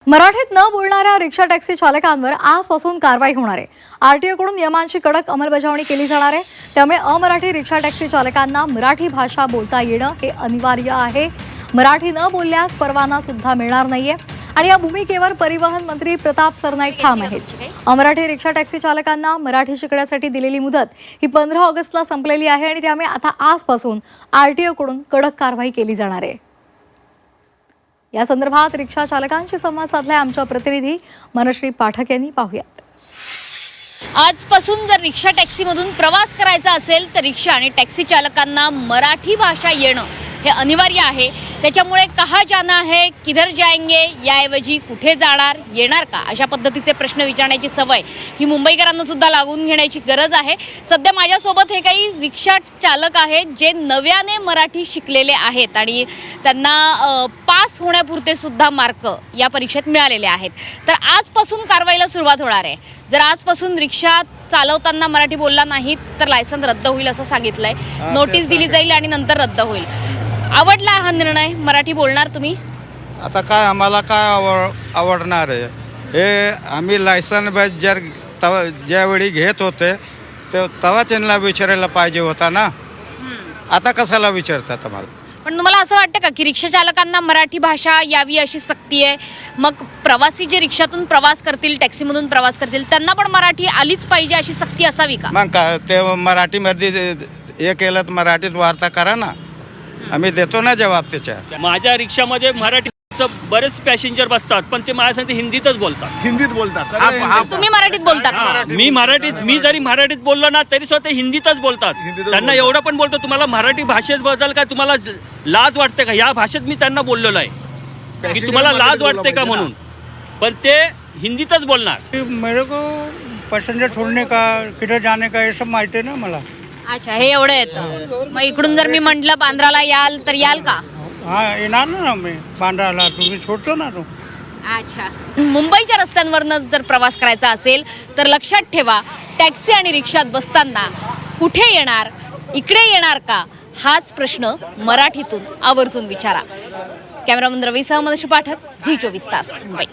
मराठीत न बोलणाऱ्या रिक्षा टॅक्सी चालकांवर आजपासून कारवाई होणार आहे। आरटीओकडून नियमांची कडक अंमलबजावणी केली जाणार आहे। त्यामुळे अमराठी रिक्षा टॅक्सी चालकांना मराठी भाषा बोलता येणं हे अनिवार्य आहे। मराठी न बोलल्यास परवाना सुद्धा मिळणार नाहीये आणि या भूमिकेवर परिवहन मंत्री प्रताप सरनाईक ठाम आहेत। अमराठी रिक्षा टॅक्सी चालकांना मराठी शिकण्यासाठी दिलेली मुदत ही 15 ऑगस्टला संपलेली आहे आणि त्यामुळे आता आजपासून आरटीओकडून कडक कारवाई केली जाणार आहे। या संदर्भात रिक्षा चालकांशी संवाद साधलाय आमच्या प्रतिनिधी मनश्री पाठक यांनी। पाहूयात। आजपासून जर रिक्षा टॅक्सीमधून प्रवास करायचा असेल तर रिक्षा आणि टॅक्सी चालकांना मराठी भाषा येणं हे अनिवार्य आहे। त्याच्यामुळे कहा जाना है, किधर जाएंगे याऐवजी कुठे जाणार, येणार का, अशा पद्धतीचे प्रश्न विचारण्याची सवय ही मुंबईकरांना सुद्धा लागून घेण्याची गरज आहे। सध्या माझ्यासोबत हे काही रिक्षा चालक आहेत जे नव्याने मराठी शिकलेले आहेत आणि त्यांना पास होण्यापुरते सुद्धा मार्क या परीक्षेत मिळालेले आहेत। तर आजपासून कारवाईला सुरुवात होणार आहे। जर आजपासून रिक्षा चालवताना मराठी बोलला नाही तर लायसन रद्द होईल असं सांगितलंय। नोटीस दिली जाईल आणि नंतर रद्द होईल। आवडला हा निर्णय? मराठी बोलणार तुम्ही? आता काय आम्हाला काय आवडणार आहे हे? आम्ही लायसन जर ज्यावेळी घेत होते तेव्हा त्यांना विचारायला पाहिजे होता ना। आता कशाला विचारतात आम्हाला? पण तुम्हाला असं वाटतं का की रिक्षा चालकांना मराठी भाषा यावी अशी सक्ती आहे? मग प्रवासी जे रिक्षातून प्रवास करतील, टॅक्सीमधून प्रवास करतील, त्यांना पण मराठी आलीच पाहिजे अशी सक्ती असावी का? मग काय ते मराठीमध्ये हे केलं तर मराठीत वार्ता करा ना, आम्ही देतो ना जवाब त्याच्या। माझ्या रिक्षामध्ये मराठी बरेच पॅसेंजर बसतात पण ते माझ्या सांगते हिंदीतच बोलतात। तुम्ही मराठीत बोलता का? मी जरी मराठीत बोललो ना तरी स्वतः हिंदीतच बोलतात। त्यांना एवढं पण बोलतो, तुम्हाला मराठी भाषेबद्दल काय तुम्हाला लाज वाटते का? या भाषेत मी त्यांना बोललेलो आहे की तुम्हाला लाज वाटते का म्हणून, पण ते हिंदीतच बोलणार। मेरे को पैसेंजर छोड़ने का, किधर जाने का, ये सब माहिती आहे ना मला। अच्छा, हे एवढं येतं। मग इकडून जर मी म्हटलं बांद्राला याल तर याल का? हाँ येणार ना, मी बांद्राला तुम्ही छोड़तो ना तो। अच्छा, मुंबईच्या रस्त्यांवरनं जर प्रवास करायचा असेल तर लक्षात ठेवा, टॅक्सी आणि रिक्षात बसताना कुठे येणार, इकडे येणार का, हाच प्रश्न मराठीतून आवर्जून विचारा। कॅमेरामन रवीसह मनश्री पाठक, झी 24 तास, मुंबई।